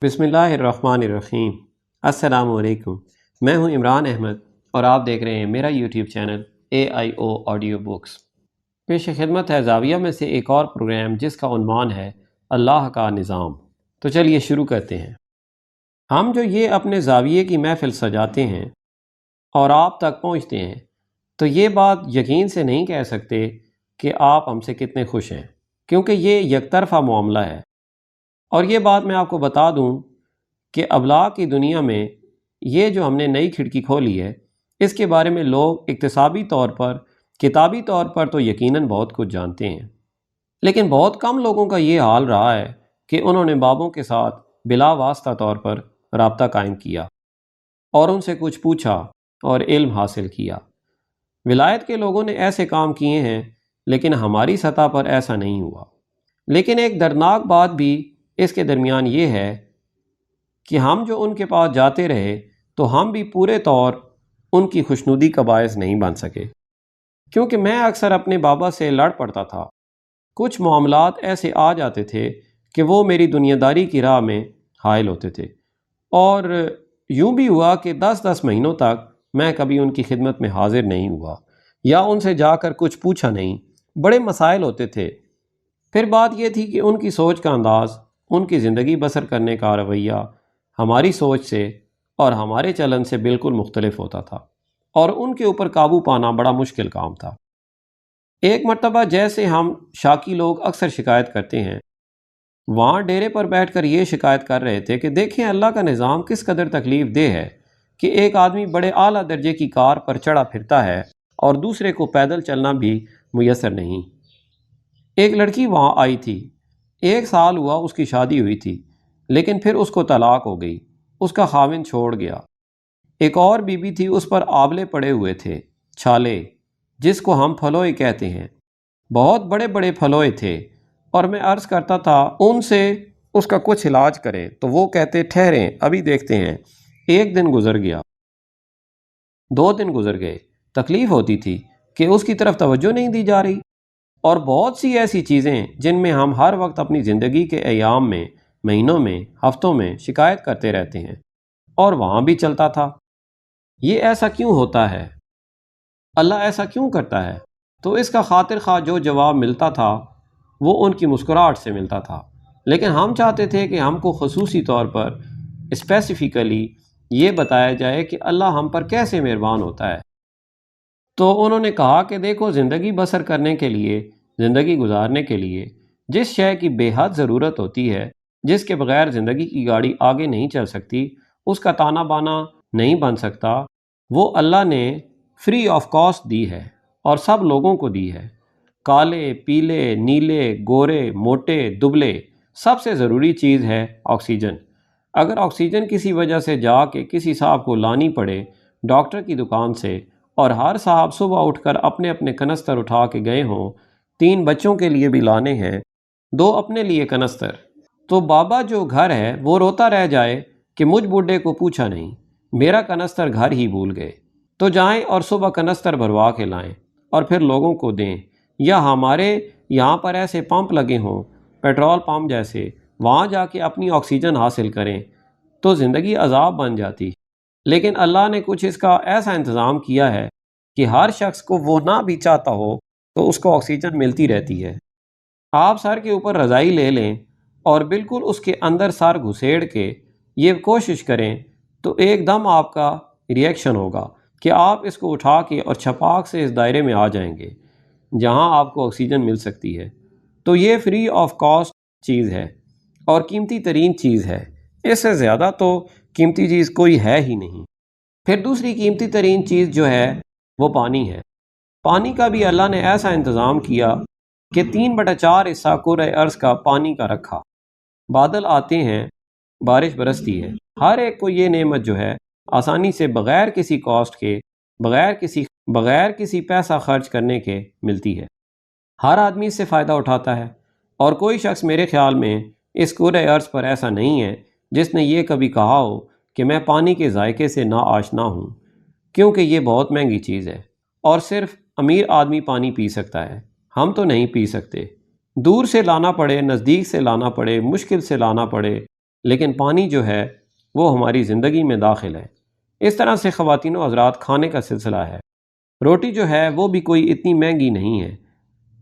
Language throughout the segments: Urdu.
بسم اللہ الرحمن الرحیم۔ السلام علیکم، میں ہوں عمران احمد اور آپ دیکھ رہے ہیں میرا YouTube channel AIO audio books. پیش خدمت ہے زاویہ میں سے ایک اور پروگرام جس کا عنوان ہے اللہ کا نظام۔ تو چلیے شروع کرتے ہیں۔ ہم جو یہ اپنے زاویے کی محفل سجاتے ہیں اور آپ تک پہنچتے ہیں تو یہ بات یقین سے نہیں کہہ سکتے کہ آپ ہم سے کتنے خوش ہیں، کیونکہ یہ یک طرفہ معاملہ ہے۔ اور یہ بات میں آپ کو بتا دوں کہ ابلاغ کی دنیا میں یہ جو ہم نے نئی کھڑکی کھولی ہے، اس کے بارے میں لوگ اقتصابی طور پر، کتابی طور پر تو یقیناً بہت کچھ جانتے ہیں، لیکن بہت کم لوگوں کا یہ حال رہا ہے کہ انہوں نے بابوں کے ساتھ بلا واسطہ طور پر رابطہ قائم کیا اور ان سے کچھ پوچھا اور علم حاصل کیا۔ ولایت کے لوگوں نے ایسے کام کیے ہیں، لیکن ہماری سطح پر ایسا نہیں ہوا۔ لیکن ایک دردناک بات بھی اس کے درمیان یہ ہے کہ ہم جو ان کے پاس جاتے رہے تو ہم بھی پورے طور ان کی خوشنودی کا باعث نہیں بن سکے، کیونکہ میں اکثر اپنے بابا سے لڑ پڑتا تھا۔ کچھ معاملات ایسے آ جاتے تھے کہ وہ میری دنیا داری کی راہ میں حائل ہوتے تھے، اور یوں بھی ہوا کہ 10 مہینوں تک میں کبھی ان کی خدمت میں حاضر نہیں ہوا یا ان سے جا کر کچھ پوچھا نہیں۔ بڑے مسائل ہوتے تھے۔ پھر بات یہ تھی کہ ان کی سوچ کا انداز، ان کی زندگی بسر کرنے کا رویہ ہماری سوچ سے اور ہمارے چلن سے بالکل مختلف ہوتا تھا، اور ان کے اوپر قابو پانا بڑا مشکل کام تھا۔ ایک مرتبہ جیسے ہم شاکی لوگ اکثر شکایت کرتے ہیں، وہاں ڈیرے پر بیٹھ کر یہ شکایت کر رہے تھے کہ دیکھیں اللہ کا نظام کس قدر تکلیف دہ ہے کہ ایک آدمی بڑے اعلیٰ درجے کی کار پر چڑھا پھرتا ہے اور دوسرے کو پیدل چلنا بھی میسر نہیں۔ ایک لڑکی وہاں آئی تھی، 1 سال ہوا اس کی شادی ہوئی تھی، لیکن پھر اس کو طلاق ہو گئی، اس کا خاوند چھوڑ گیا۔ ایک اور بیوی تھی، اس پر آبلے پڑے ہوئے تھے، چھالے، جس کو ہم پھلوئے کہتے ہیں، بہت بڑے بڑے پھلوئے تھے، اور میں عرض کرتا تھا ان سے اس کا کچھ علاج کریں تو وہ کہتے ٹھہریں ابھی دیکھتے ہیں۔ 1 دن گزر گیا، 2 دن گزر گئے، تکلیف ہوتی تھی کہ اس کی طرف توجہ نہیں دی جا رہی، اور بہت سی ایسی چیزیں جن میں ہم ہر وقت اپنی زندگی کے ایام میں، مہینوں میں، ہفتوں میں شکایت کرتے رہتے ہیں، اور وہاں بھی چلتا تھا۔ یہ ایسا کیوں ہوتا ہے؟ اللہ ایسا کیوں کرتا ہے؟ تو اس کا خاطر خواہ جو جواب ملتا تھا وہ ان کی مسکراہٹ سے ملتا تھا، لیکن ہم چاہتے تھے کہ ہم کو خصوصی طور پر اسپیسیفیکلی یہ بتایا جائے کہ اللہ ہم پر کیسے مہربان ہوتا ہے۔ تو انہوں نے کہا کہ دیکھو، زندگی بسر کرنے کے لیے، زندگی گزارنے کے لیے جس شے کی بے حد ضرورت ہوتی ہے، جس کے بغیر زندگی کی گاڑی آگے نہیں چل سکتی، اس کا تانا بانا نہیں بن سکتا، وہ اللہ نے فری آف کاسٹ دی ہے اور سب لوگوں کو دی ہے۔ کالے، پیلے، نیلے، گورے، موٹے، دبلے، سب سے ضروری چیز ہے آکسیجن۔ اگر آکسیجن کسی وجہ سے جا کے کسی صاحب کو لانی پڑے ڈاکٹر کی دکان سے، اور ہر صاحب صبح اٹھ کر اپنے اپنے کنستر اٹھا کے گئے ہوں، 3 بچوں کے لیے بھی لانے ہیں، 2 اپنے لیے کنستر، تو بابا جو گھر ہے وہ روتا رہ جائے کہ مجھ بوڑھے کو پوچھا نہیں، میرا کنستر گھر ہی بھول گئے۔ تو جائیں اور صبح کنستر بھروا کے لائیں اور پھر لوگوں کو دیں، یا ہمارے یہاں پر ایسے پمپ لگے ہوں، پیٹرول پمپ جیسے، وہاں جا کے اپنی آکسیجن حاصل کریں، تو زندگی عذاب بن جاتی۔ لیکن اللہ نے کچھ اس کا ایسا انتظام کیا ہے کہ ہر شخص کو وہ نہ بھی چاہتا ہو تو اس کو آکسیجن ملتی رہتی ہے۔ آپ سر کے اوپر رضائی لے لیں اور بالکل اس کے اندر سر گھسیڑ کے یہ کوشش کریں تو ایک دم آپ کا ریئیکشن ہوگا کہ آپ اس کو اٹھا کے اور چھپاک سے اس دائرے میں آ جائیں گے جہاں آپ کو آکسیجن مل سکتی ہے۔ تو یہ فری آف کاسٹ چیز ہے اور قیمتی ترین چیز ہے، اس سے زیادہ تو قیمتی چیز کوئی ہے ہی نہیں۔ پھر دوسری قیمتی ترین چیز جو ہے وہ پانی ہے۔ پانی کا بھی اللہ نے ایسا انتظام کیا کہ 3/4 حصہ کرۂ ارض کا پانی کا رکھا۔ بادل آتے ہیں، بارش برستی ہے، ہر ایک کو یہ نعمت جو ہے آسانی سے، بغیر کسی کاسٹ کے، بغیر کسی پیسہ خرچ کرنے کے ملتی ہے۔ ہر آدمی اس سے فائدہ اٹھاتا ہے، اور کوئی شخص میرے خیال میں اس کرۂ ارض پر ایسا نہیں ہے جس نے یہ کبھی کہا ہو کہ میں پانی کے ذائقے سے نا آشنا ہوں، کیونکہ یہ بہت مہنگی چیز ہے اور صرف امیر آدمی پانی پی سکتا ہے، ہم تو نہیں پی سکتے۔ دور سے لانا پڑے، نزدیک سے لانا پڑے، مشکل سے لانا پڑے، لیکن پانی جو ہے وہ ہماری زندگی میں داخل ہے۔ اس طرح سے خواتین و حضرات کھانے کا سلسلہ ہے۔ روٹی جو ہے وہ بھی کوئی اتنی مہنگی نہیں ہے،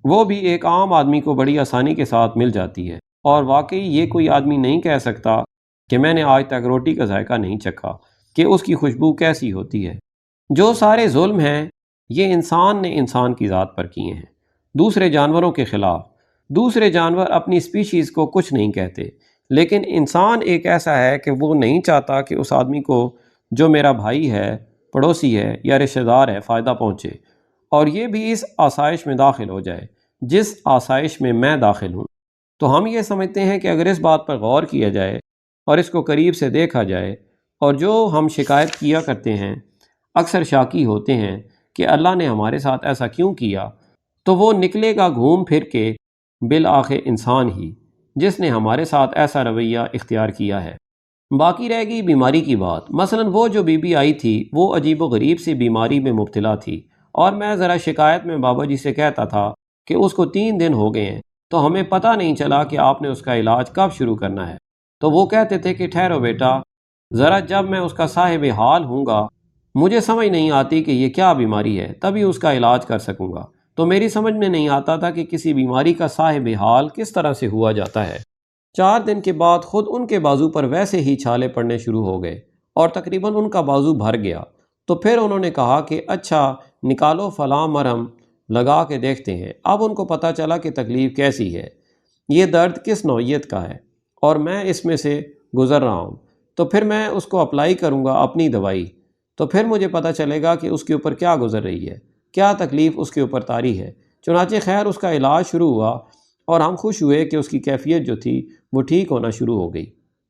وہ بھی ایک عام آدمی کو بڑی آسانی کے ساتھ مل جاتی ہے، اور واقعی یہ کوئی آدمی نہیں کہہ سکتا کہ میں نے آج تک روٹی کا ذائقہ نہیں چکھا کہ اس کی خوشبو کیسی ہوتی ہے۔ جو سارے ظلم ہیں یہ انسان نے انسان کی ذات پر کیے ہیں، دوسرے جانوروں کے خلاف۔ دوسرے جانور اپنی اسپیشیز کو کچھ نہیں کہتے، لیکن انسان ایک ایسا ہے کہ وہ نہیں چاہتا کہ اس آدمی کو جو میرا بھائی ہے، پڑوسی ہے یا رشتہ دار ہے فائدہ پہنچے، اور یہ بھی اس آسائش میں داخل ہو جائے جس آسائش میں داخل ہوں۔ تو ہم یہ سمجھتے ہیں کہ اگر اس بات پر غور کیا جائے اور اس کو قریب سے دیکھا جائے، اور جو ہم شکایت کیا کرتے ہیں، اکثر شاکی ہوتے ہیں کہ اللہ نے ہمارے ساتھ ایسا کیوں کیا، تو وہ نکلے گا گھوم پھر کے بالآخر انسان ہی، جس نے ہمارے ساتھ ایسا رویہ اختیار کیا ہے۔ باقی رہ گئی بیماری کی بات۔ مثلا وہ جو بی بی آئی تھی وہ عجیب و غریب سی بیماری میں مبتلا تھی، اور میں ذرا شکایت میں بابا جی سے کہتا تھا کہ اس کو 3 دن ہو گئے ہیں، تو ہمیں پتہ نہیں چلا کہ آپ نے اس کا علاج کب شروع کرنا ہے۔ تو وہ کہتے تھے کہ ٹھہرو بیٹا، ذرا جب میں اس کا صاحب حال ہوں گا، مجھے سمجھ نہیں آتی کہ یہ کیا بیماری ہے، تبھی اس کا علاج کر سکوں گا۔ تو میری سمجھ میں نہیں آتا تھا کہ کسی بیماری کا صاحب حال کس طرح سے ہوا جاتا ہے۔ 4 دن کے بعد خود ان کے بازو پر ویسے ہی چھالے پڑنے شروع ہو گئے، اور تقریباً ان کا بازو بھر گیا۔ تو پھر انہوں نے کہا کہ اچھا نکالو فلاں مرہم لگا کے دیکھتے ہیں۔ اب ان کو پتہ چلا کہ تکلیف کیسی ہے، یہ درد کس نوعیت کا ہے، اور میں اس میں سے گزر رہا ہوں۔ تو پھر میں اس کو اپلائی کروں گا اپنی دوائی، تو پھر مجھے پتہ چلے گا کہ اس کے اوپر کیا گزر رہی ہے، کیا تکلیف اس کے اوپر طاری ہے۔ چنانچہ خیر اس کا علاج شروع ہوا، اور ہم خوش ہوئے کہ اس کی کیفیت جو تھی وہ ٹھیک ہونا شروع ہو گئی۔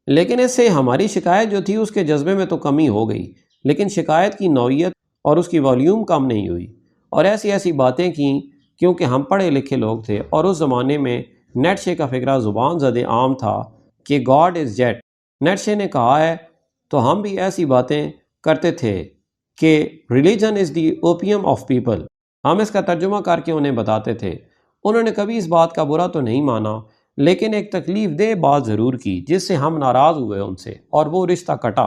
لیکن اس سے ہماری شکایت جو تھی اس کے جذبے میں تو کمی ہو گئی، لیکن شکایت کی نوعیت اور اس کی والیوم کم نہیں ہوئی، اور ایسی ایسی باتیں کیں کیونکہ ہم پڑھے لکھے لوگ تھے، اور اس زمانے میں نیٹشے کا فکرہ زبان زدِ عام تھا کہ گاڈ از جیٹ، نیٹشے نے کہا ہے، تو ہم بھی ایسی باتیں کرتے تھے کہ religion is the opium of people. ہم اس کا ترجمہ کر کے انہیں بتاتے تھے۔ انہوں نے کبھی اس بات کا برا تو نہیں مانا، لیکن ایک تکلیف دہ بات ضرور کی جس سے ہم ناراض ہوئے ان سے، اور وہ رشتہ کٹا۔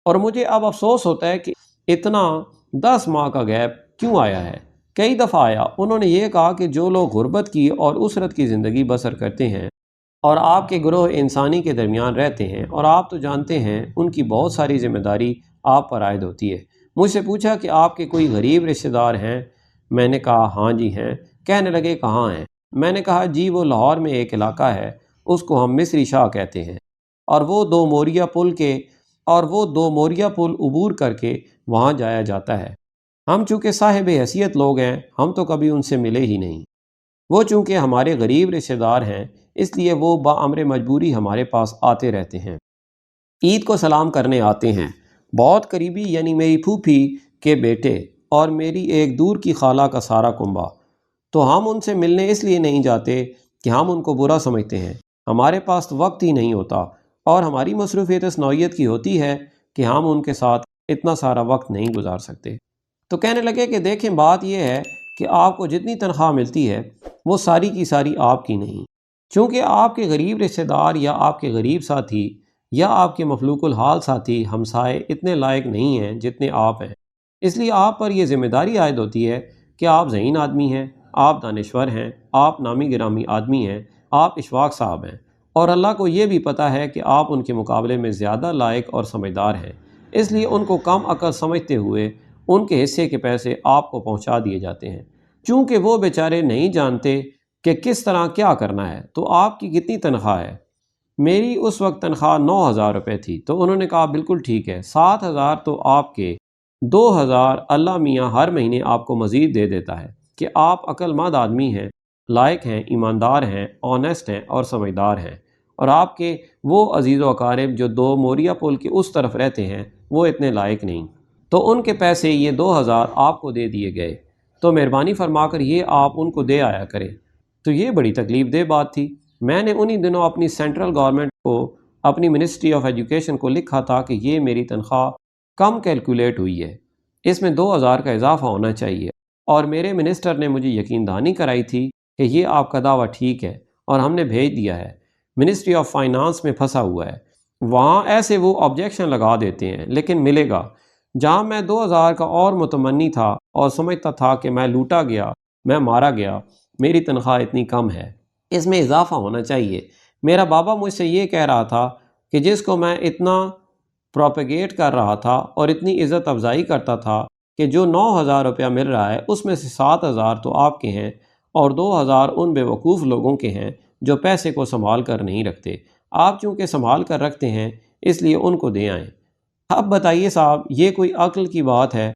اور مجھے اب افسوس ہوتا ہے کہ اتنا 10 ماہ کا گیپ کیوں آیا ہے۔ کئی دفعہ آیا۔ انہوں نے یہ کہا کہ جو لوگ غربت کی اور اسرت کی زندگی بسر کرتے ہیں اور آپ کے گروہ انسانی کے درمیان رہتے ہیں، اور آپ تو جانتے ہیں ان کی بہت ساری ذمہ داری آپ پر عائد ہوتی ہے۔ مجھ سے پوچھا کہ آپ کے کوئی غریب رشتہ دار ہیں؟ میں نے کہا ہاں جی ہیں۔ کہنے لگے کہاں ہیں؟ میں نے کہا جی وہ لاہور میں ایک علاقہ ہے، اس کو ہم مصری شاہ کہتے ہیں، اور وہ دو موریا پل عبور کر کے وہاں جایا جاتا ہے۔ ہم چونکہ صاحب حیثیت لوگ ہیں، ہم تو کبھی ان سے ملے ہی نہیں۔ وہ چونکہ ہمارے غریب رشتہ دار ہیں، اس لیے وہ بامر مجبوری ہمارے پاس آتے رہتے ہیں، عید کو سلام کرنے آتے ہیں۔ بہت قریبی یعنی میری پھوپھی کے بیٹے اور میری ایک دور کی خالہ کا سارا کنبہ۔ تو ہم ان سے ملنے اس لیے نہیں جاتے کہ ہم ان کو برا سمجھتے ہیں، ہمارے پاس تو وقت ہی نہیں ہوتا، اور ہماری مصروفیت اس نوعیت کی ہوتی ہے کہ ہم ان کے ساتھ اتنا سارا وقت نہیں گزار سکتے۔ تو کہنے لگے کہ دیکھیں بات یہ ہے کہ آپ کو جتنی تنخواہ ملتی ہے وہ ساری کی ساری آپ کی نہیں، چونکہ آپ کے غریب رشتہ دار یا آپ کے غریب ساتھی یا آپ کے مفلوق الحال ساتھی ہمسائے اتنے لائق نہیں ہیں جتنے آپ ہیں۔ اس لیے آپ پر یہ ذمہ داری عائد ہوتی ہے کہ آپ ذہین آدمی ہیں، آپ دانشور ہیں، آپ نامی گرامی آدمی ہیں، آپ اشفاق صاحب ہیں، اور اللہ کو یہ بھی پتہ ہے کہ آپ ان کے مقابلے میں زیادہ لائق اور سمجھدار ہیں۔ اس لیے ان کو کم عقل سمجھتے ہوئے ان کے حصے کے پیسے آپ کو پہنچا دیے جاتے ہیں، چونکہ وہ بیچارے نہیں جانتے کہ کس طرح کیا کرنا ہے۔ تو آپ کی کتنی تنخواہ ہے؟ میری اس وقت تنخواہ 9,000 روپے تھی۔ تو انہوں نے کہا بالکل ٹھیک ہے، 7,000 تو آپ کے، 2,000 اللہ میاں ہر مہینے آپ کو مزید دے دیتا ہے کہ آپ عقل مند آدمی ہیں، لائق ہیں، ایماندار ہیں، آنیسٹ ہیں اور سمجھدار ہیں، اور آپ کے وہ عزیز و اقارب جو 2 موریا پل کے اس طرف رہتے ہیں وہ اتنے لائق نہیں۔ تو ان کے پیسے یہ 2,000 آپ کو دے دیے گئے، تو مہربانی فرما کر یہ آپ ان کو دے آیا کریں۔ تو یہ بڑی تکلیف دہ بات تھی۔ میں نے انہی دنوں اپنی سینٹرل گورنمنٹ کو، اپنی منسٹری آف ایجوکیشن کو لکھا تھا کہ یہ میری تنخواہ کم کیلکولیٹ ہوئی ہے، اس میں 2,000 کا اضافہ ہونا چاہیے، اور میرے منسٹر نے مجھے یقین دہانی کرائی تھی کہ یہ آپ کا دعویٰ ٹھیک ہے، اور ہم نے بھیج دیا ہے، منسٹری آف فائنانس میں پھنسا ہوا ہے۔ وہاں ایسے وہ آبجیکشن لگا دیتے ہیں، لیکن ملے گا۔ جہاں میں 2000 کا اور متمنی تھا اور سمجھتا تھا کہ میں لوٹا گیا، میں مارا گیا، میری تنخواہ اتنی کم ہے، اس میں اضافہ ہونا چاہیے۔ میرا بابا مجھ سے یہ کہہ رہا تھا کہ جس کو میں اتنا پروپیگیٹ کر رہا تھا اور اتنی عزت افزائی کرتا تھا کہ جو 9000 روپیہ مل رہا ہے اس میں سے 7000 تو آپ کے ہیں اور 2000 ان بے وقوف لوگوں کے ہیں جو پیسے کو سنبھال کر نہیں رکھتے، آپ چونکہ سنبھال کر رکھتے ہیں اس لیے ان کو دے آئیں۔ اب بتائیے صاحب، یہ کوئی عقل کی بات ہے؟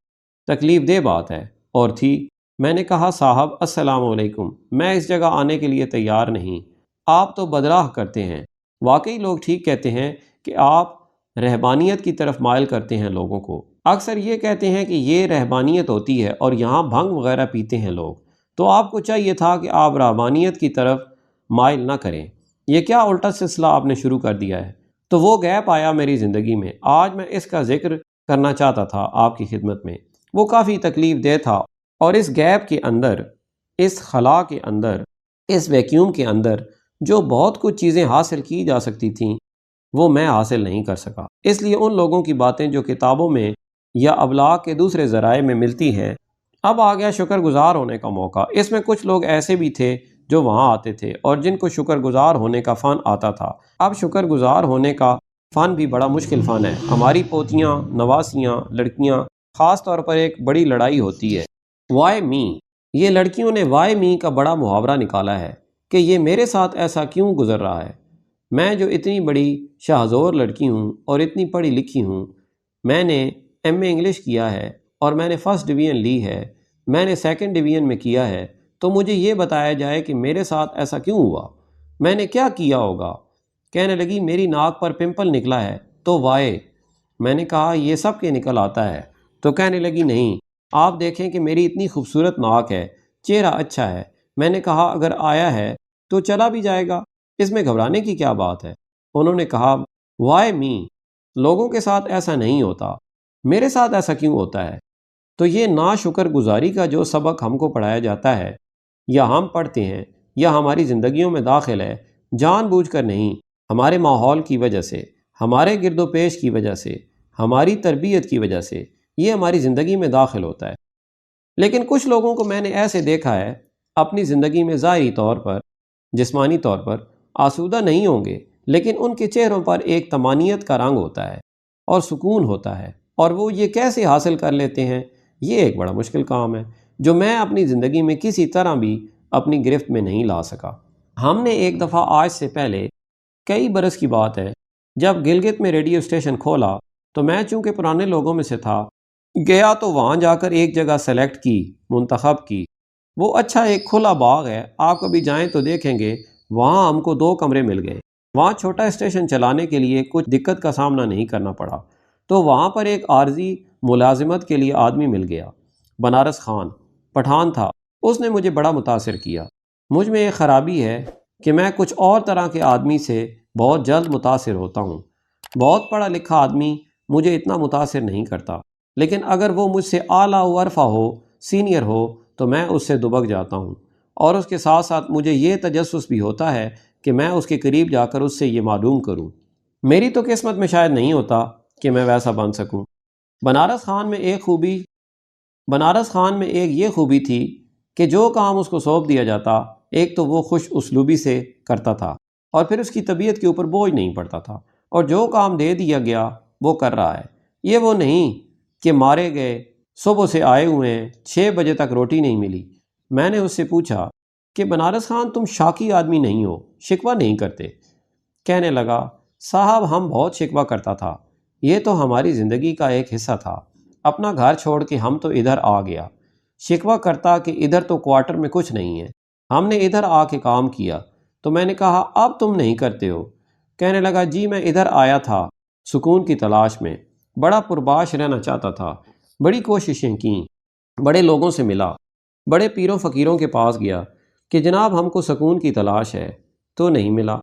تکلیف دہ بات ہے اور تھی۔ میں نے کہا صاحب السلام علیکم، میں اس جگہ آنے کے لیے تیار نہیں، آپ تو بدراہ کرتے ہیں۔ واقعی لوگ ٹھیک کہتے ہیں کہ آپ رہبانیت کی طرف مائل کرتے ہیں لوگوں کو، اکثر یہ کہتے ہیں کہ یہ رہبانیت ہوتی ہے اور یہاں بھنگ وغیرہ پیتے ہیں لوگ، تو آپ کو چاہیے تھا کہ آپ رہبانیت کی طرف مائل نہ کریں۔ یہ کیا الٹا سلسلہ آپ نے شروع کر دیا ہے؟ تو وہ گیپ آیا میری زندگی میں، آج میں اس کا ذکر کرنا چاہتا تھا آپ کی خدمت میں۔ وہ کافی تکلیف دہ تھا اور اس گیپ کے اندر، اس خلا کے اندر، اس ویکیوم کے اندر جو بہت کچھ چیزیں حاصل کی جا سکتی تھیں وہ میں حاصل نہیں کر سکا۔ اس لیے ان لوگوں کی باتیں جو کتابوں میں یا ابلاغ کے دوسرے ذرائع میں ملتی ہیں، اب آ گیا شکر گزار ہونے کا موقع۔ اس میں کچھ لوگ ایسے بھی تھے جو وہاں آتے تھے اور جن کو شکر گزار ہونے کا فن آتا تھا۔ اب شکر گزار ہونے کا فن بھی بڑا مشکل فن ہے۔ ہماری پوتیاں، نواسیاں، لڑکیاں، خاص طور پر ایک بڑی لڑائی ہوتی ہے، وائی می۔ یہ لڑکیوں نے وائی می کا بڑا محاورہ نکالا ہے کہ یہ میرے ساتھ ایسا کیوں گزر رہا ہے، میں جو اتنی بڑی شاہزور لڑکی ہوں اور اتنی پڑھی لکھی ہوں، میں نے ایم اے انگلش کیا ہے اور میں نے فرسٹ ڈویژن لی ہے، میں نے سیکنڈ ڈویژن میں کیا ہے، تو مجھے یہ بتایا جائے کہ میرے ساتھ ایسا کیوں ہوا، میں نے کیا کیا ہوگا؟ کہنے لگی میری ناک پر پمپل نکلا ہے تو وائے۔ میں نے کہا یہ سب کے نکل آتا ہے، تو کہنے لگی نہیں، آپ دیکھیں کہ میری اتنی خوبصورت ناک ہے، چہرہ اچھا ہے۔ میں نے کہا اگر آیا ہے تو چلا بھی جائے گا، اس میں گھبرانے کی کیا بات ہے؟ انہوں نے کہا وائی می، لوگوں کے ساتھ ایسا نہیں ہوتا، میرے ساتھ ایسا کیوں ہوتا ہے؟ تو یہ ناشکر گزاری کا جو سبق ہم کو پڑھایا جاتا ہے یا ہم پڑھتے ہیں یا ہماری زندگیوں میں داخل ہے، جان بوجھ کر نہیں، ہمارے ماحول کی وجہ سے، ہمارے گرد و پیش کی وجہ سے، ہماری تربیت کی وجہ سے یہ ہماری زندگی میں داخل ہوتا ہے۔ لیکن کچھ لوگوں کو میں نے ایسے دیکھا ہے اپنی زندگی میں ظاہری طور پر، جسمانی طور پر آسودہ نہیں ہوں گے، لیکن ان کے چہروں پر ایک طمانینت کا رنگ ہوتا ہے اور سکون ہوتا ہے، اور وہ یہ کیسے حاصل کر لیتے ہیں، یہ ایک بڑا مشکل کام ہے جو میں اپنی زندگی میں کسی طرح بھی اپنی گرفت میں نہیں لا سکا۔ ہم نے ایک دفعہ، آج سے پہلے کئی برس کی بات ہے، جب گلگت میں ریڈیو اسٹیشن کھولا تو میں چونکہ پرانے لوگوں میں سے تھا، گیا تو وہاں جا کر ایک جگہ سلیکٹ کی، منتخب کی۔ وہ اچھا ایک کھلا باغ ہے، آپ کبھی جائیں تو دیکھیں گے، وہاں ہم کو 2 کمرے مل گئے۔ وہاں چھوٹا اسٹیشن چلانے کے لیے کچھ دقت کا سامنا نہیں کرنا پڑا، تو وہاں پر ایک عارضی ملازمت کے لیے آدمی مل گیا، بنارس خان، پٹھان تھا۔ اس نے مجھے بڑا متاثر کیا۔ مجھ میں ایک خرابی ہے کہ میں کچھ اور طرح کے آدمی سے بہت جلد متاثر ہوتا ہوں۔ بہت پڑھا لکھا آدمی مجھے اتنا متاثر نہیں کرتا، لیکن اگر وہ مجھ سے اعلیٰ و عرفہ ہو، سینئر ہو، تو میں اس سے دبک جاتا ہوں، اور اس کے ساتھ ساتھ مجھے یہ تجسس بھی ہوتا ہے کہ میں اس کے قریب جا کر اس سے یہ معلوم کروں۔ میری تو قسمت میں شاید نہیں ہوتا کہ میں ویسا بن سکوں۔ بنارس خان میں ایک یہ خوبی تھی کہ جو کام اس کو سونپ دیا جاتا، ایک تو وہ خوش اسلوبی سے کرتا تھا اور پھر اس کی طبیعت کے اوپر بوجھ نہیں پڑتا تھا، اور جو کام دے دیا گیا وہ کر رہا ہے۔ یہ وہ نہیں کہ مارے گئے، صبح سے آئے ہوئے ہیں، 6 بجے تک روٹی نہیں ملی۔ میں نے اس سے پوچھا کہ بنارس خان تم شاکی آدمی نہیں ہو، شکوہ نہیں کرتے؟ کہنے لگا صاحب ہم بہت شکوہ کرتا تھا، یہ تو ہماری زندگی کا ایک حصہ تھا، اپنا گھر چھوڑ کے ہم تو ادھر آ گیا، شکوہ کرتا کہ ادھر تو کوارٹر میں کچھ نہیں ہے، ہم نے ادھر آ کے کام کیا۔ تو میں نے کہا اب تم نہیں کرتے ہو؟ کہنے لگا جی میں ادھر آیا تھا سکون کی تلاش میں، بڑا پرباش رہنا چاہتا تھا، بڑی کوششیں کیں، بڑے لوگوں سے ملا، بڑے پیروں فقیروں کے پاس گیا کہ جناب ہم کو سکون کی تلاش ہے، تو نہیں ملا۔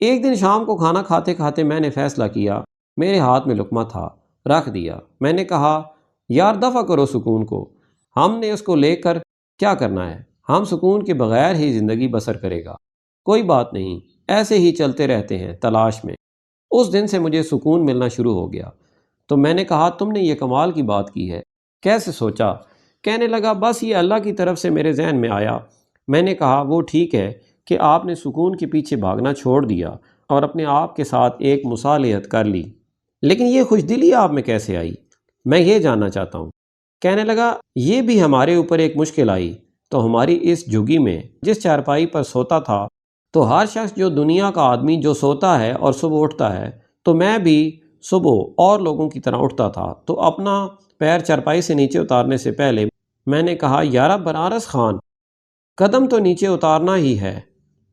ایک دن شام کو کھانا کھاتے کھاتے میں نے فیصلہ کیا، میرے ہاتھ میں لقمہ تھا، رکھ دیا۔ میں نے کہا یار دفع کرو سکون کو، ہم نے اس کو لے کر کیا کرنا ہے، ہم سکون کے بغیر ہی زندگی بسر کرے گا، کوئی بات نہیں، ایسے ہی چلتے رہتے ہیں تلاش میں۔ اس دن سے مجھے سکون ملنا شروع ہو گیا۔ تو میں نے کہا تم نے یہ کمال کی بات کی ہے، کیسے سوچا؟ کہنے لگا بس یہ اللہ کی طرف سے میرے ذہن میں آیا۔ میں نے کہا وہ ٹھیک ہے کہ آپ نے سکون کے پیچھے بھاگنا چھوڑ دیا اور اپنے آپ کے ساتھ ایک مصالحت کر لی، لیکن یہ خوش دلی آپ میں کیسے آئی؟ میں یہ جاننا چاہتا ہوں۔ کہنے لگا یہ بھی ہمارے اوپر ایک مشکل آئی تو ہماری اس جھگی میں جس چارپائی پر سوتا تھا، تو ہر شخص جو دنیا کا آدمی جو سوتا ہے اور صبح اٹھتا ہے، تو میں بھی صبح اور لوگوں کی طرح اٹھتا تھا، تو اپنا پیر چارپائی سے نیچے اتارنے سے پہلے میں نے کہا یارا بنارس خان، قدم تو نیچے اتارنا ہی ہے،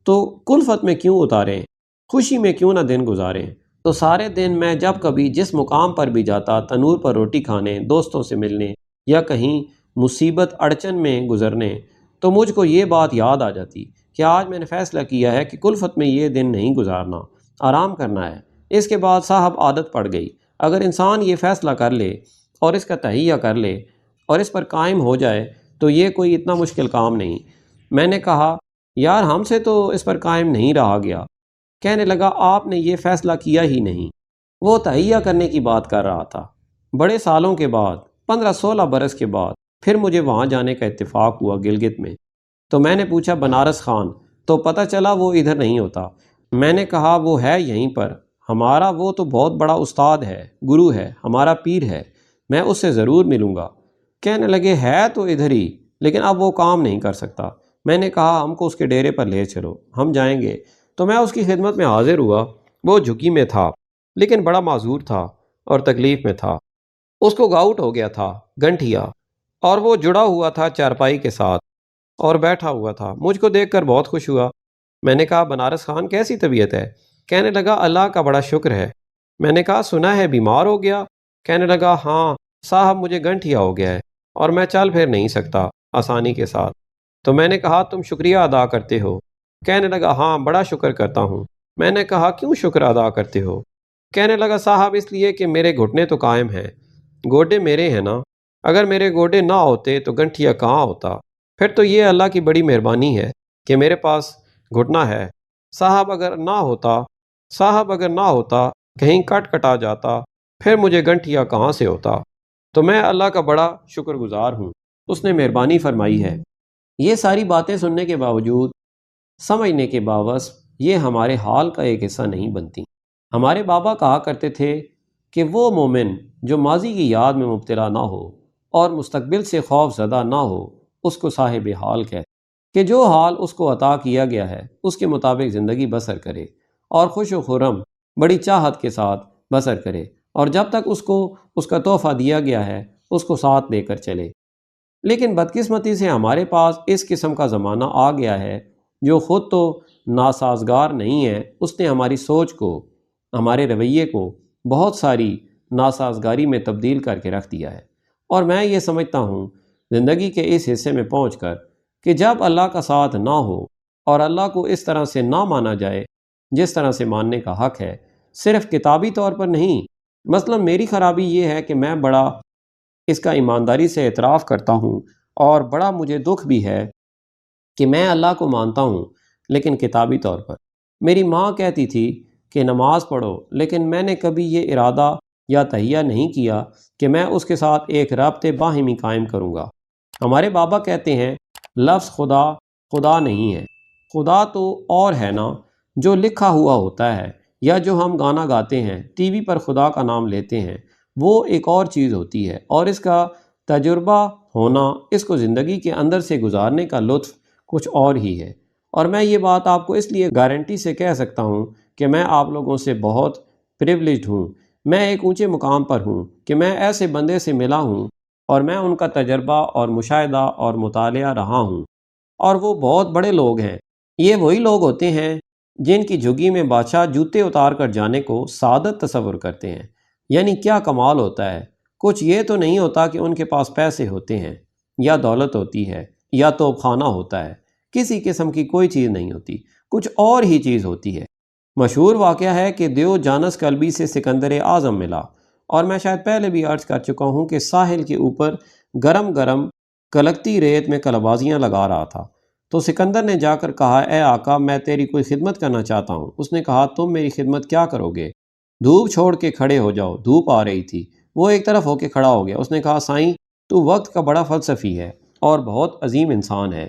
تو کلفت میں کیوں اتاریں، خوشی میں کیوں نہ دن گزاریں؟ تو سارے دن میں جب کبھی جس مقام پر بھی جاتا، تنور پر روٹی کھانے، دوستوں سے ملنے یا کہیں مصیبت اڑچن میں گزرنے، تو مجھ کو یہ بات یاد آ جاتی کہ آج میں نے فیصلہ کیا ہے کہ کلفت میں یہ دن نہیں گزارنا، آرام کرنا ہے۔ اس کے بعد صاحب عادت پڑ گئی۔ اگر انسان یہ فیصلہ کر لے اور اس کا تہیہ کر لے اور اس پر قائم ہو جائے تو یہ کوئی اتنا مشکل کام نہیں۔ میں نے کہا یار ہم سے تو اس پر قائم نہیں رہا گیا۔ کہنے لگا آپ نے یہ فیصلہ کیا ہی نہیں، وہ تہیہ کرنے کی بات کر رہا تھا۔ بڑے سالوں کے بعد 15-16 برس کے بعد پھر مجھے وہاں جانے کا اتفاق ہوا گلگت میں، تو میں نے پوچھا بنارس خان، تو پتہ چلا وہ ادھر نہیں ہوتا۔ میں نے کہا وہ ہے یہیں پر، ہمارا وہ تو بہت بڑا استاد ہے، گرو ہے، ہمارا پیر ہے، میں اس سے ضرور ملوں گا۔ کہنے لگے ہے تو ادھر ہی، لیکن اب وہ کام نہیں کر سکتا۔ میں نے کہا ہم کو اس کے ڈیرے پر لے چلو، ہم جائیں گے۔ تو میں اس کی خدمت میں حاضر ہوا۔ وہ جھکی میں تھا لیکن بڑا معذور تھا اور تکلیف میں تھا۔ اس کو گاؤٹ ہو گیا تھا، گنٹھیا، اور وہ جڑا ہوا تھا چارپائی کے ساتھ اور بیٹھا ہوا تھا۔ مجھ کو دیکھ کر بہت خوش ہوا۔ میں نے کہا بنارس خان کیسی طبیعت ہے؟ کہنے لگا اللہ کا بڑا شکر ہے۔ میں نے کہا سنا ہے بیمار ہو گیا؟ کہنے لگا ہاں صاحب مجھے گنٹھیا ہو گیا ہے اور میں چل پھر نہیں سکتا آسانی کے ساتھ۔ تو میں نے کہا تم شکریہ ادا کرتے ہو؟ کہنے لگا ہاں بڑا شکر کرتا ہوں۔ میں نے کہا کیوں شکر ادا کرتے ہو؟ کہنے لگا صاحب اس لیے کہ میرے گھٹنے تو قائم ہیں، گوڈے میرے ہیں نا، اگر میرے گوڈے نہ ہوتے تو گنٹھیا کہاں ہوتا؟ پھر تو یہ اللہ کی بڑی مہربانی ہے کہ میرے پاس گھٹنا ہے۔ صاحب اگر نہ ہوتا کہیں کٹ کٹا جاتا پھر مجھے گنٹھیا کہاں سے ہوتا؟ تو میں اللہ کا بڑا شکر گزار ہوں، اس نے مہربانی فرمائی ہے۔ یہ ساری باتیں سننے کے باوجود، سمجھنے کے باوجود یہ ہمارے حال کا ایک حصہ نہیں بنتی۔ ہمارے بابا کہا کرتے تھے کہ وہ مومن جو ماضی کی یاد میں مبتلا نہ ہو اور مستقبل سے خوف زدہ نہ ہو، اس کو صاحب حال کہتے کہ جو حال اس کو عطا کیا گیا ہے اس کے مطابق زندگی بسر کرے اور خوش و خرم بڑی چاہت کے ساتھ بسر کرے، اور جب تک اس کو اس کا تحفہ دیا گیا ہے اس کو ساتھ لے کر چلے۔ لیکن بدقسمتی سے ہمارے پاس اس قسم کا زمانہ آ گیا ہے جو خود تو ناسازگار نہیں ہے، اس نے ہماری سوچ کو، ہمارے رویے کو بہت ساری ناسازگاری میں تبدیل کر کے رکھ دیا ہے۔ اور میں یہ سمجھتا ہوں زندگی کے اس حصے میں پہنچ کر کہ جب اللہ کا ساتھ نہ ہو اور اللہ کو اس طرح سے نہ مانا جائے جس طرح سے ماننے کا حق ہے، صرف کتابی طور پر نہیں۔ مثلا میری خرابی یہ ہے کہ میں بڑا اس کا ایمانداری سے اعتراف کرتا ہوں اور بڑا مجھے دکھ بھی ہے کہ میں اللہ کو مانتا ہوں لیکن کتابی طور پر۔ میری ماں کہتی تھی کہ نماز پڑھو، لیکن میں نے کبھی یہ ارادہ یا تہیہ نہیں کیا کہ میں اس کے ساتھ ایک رابطے باہمی قائم کروں گا۔ ہمارے بابا کہتے ہیں لفظ خدا خدا نہیں ہے، خدا تو اور ہے نا جو لکھا ہوا ہوتا ہے یا جو ہم گانا گاتے ہیں، ٹی وی پر خدا کا نام لیتے ہیں، وہ ایک اور چیز ہوتی ہے، اور اس کا تجربہ ہونا، اس کو زندگی کے اندر سے گزارنے کا لطف کچھ اور ہی ہے۔ اور میں یہ بات آپ کو اس لیے گارنٹی سے کہہ سکتا ہوں کہ میں آپ لوگوں سے بہت پریولیجڈ ہوں، میں ایک اونچے مقام پر ہوں کہ میں ایسے بندے سے ملا ہوں اور میں ان کا تجربہ اور مشاہدہ اور مطالعہ رہا ہوں، اور وہ بہت بڑے لوگ ہیں۔ یہ وہی لوگ ہوتے ہیں جن کی جھگی میں بادشاہ جوتے اتار کر جانے کو سعادت تصور کرتے ہیں۔ یعنی کیا کمال ہوتا ہے! کچھ یہ تو نہیں ہوتا کہ ان کے پاس پیسے ہوتے ہیں یا دولت ہوتی ہے یا توپ خانہ ہوتا ہے، کسی قسم کی کوئی چیز نہیں ہوتی، کچھ اور ہی چیز ہوتی ہے۔ مشہور واقعہ ہے کہ دیو جانس کلبی سے سکندر اعظم ملا، اور میں شاید پہلے بھی عرض کر چکا ہوں کہ ساحل کے اوپر گرم گرم کلکتی ریت میں کلبازیاں لگا رہا تھا۔ تو سکندر نے جا کر کہا اے آقا میں تیری کوئی خدمت کرنا چاہتا ہوں۔ اس نے کہا تم میری خدمت کیا کرو گے؟ دھوپ چھوڑ کے کھڑے ہو جاؤ، دھوپ آ رہی تھی۔ وہ ایک طرف ہو کے کھڑا ہو گیا۔ اس نے کہا سائیں تو وقت کا بڑا فلسفی ہے اور بہت عظیم انسان ہے۔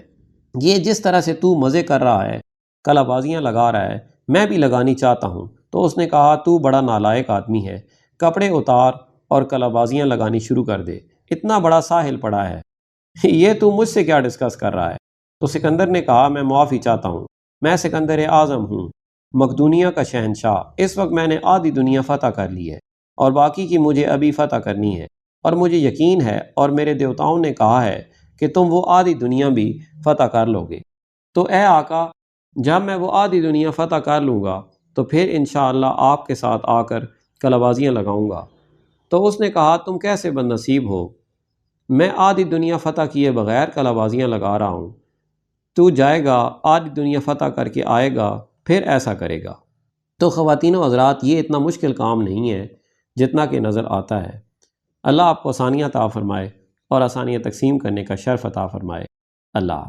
یہ جس طرح سے تو مزے کر رہا ہے، کلا بازیاں لگا رہا ہے، میں بھی لگانی چاہتا ہوں۔ تو اس نے کہا تو بڑا نالائق آدمی ہے، کپڑے اتار اور کلا بازیاں لگانی شروع کر دے، اتنا بڑا ساحل پڑا ہے، یہ تو مجھ سے کیا ڈسکس کر رہا ہے؟ تو سکندر نے کہا میں معافی چاہتا ہوں، میں سکندر اعظم ہوں، مقدونیہ کا شہنشاہ۔ اس وقت میں نے آدھی دنیا فتح کر لی ہے اور باقی کی مجھے ابھی فتح کرنی ہے، اور مجھے یقین ہے اور میرے دیوتاؤں نے کہا ہے کہ تم وہ آدھی دنیا بھی فتح کر لو گے۔ تو اے آقا، جب میں وہ آدھی دنیا فتح کر لوں گا تو پھر انشاءاللہ آپ کے ساتھ آ کر کلابازیاں لگاؤں گا۔ تو اس نے کہا تم کیسے بد نصیب ہو، میں آدھی دنیا فتح کیے بغیر کلابازیاں لگا رہا ہوں، تو جائے گا آدھی دنیا فتح کر کے آئے گا پھر ایسا کرے گا۔ تو خواتین و حضرات، یہ اتنا مشکل کام نہیں ہے جتنا کہ نظر آتا ہے۔ اللہ آپ کو آسانیاں عطا فرمائے اور آسانیاں تقسیم کرنے کا شرف عطا فرمائے۔ اللہ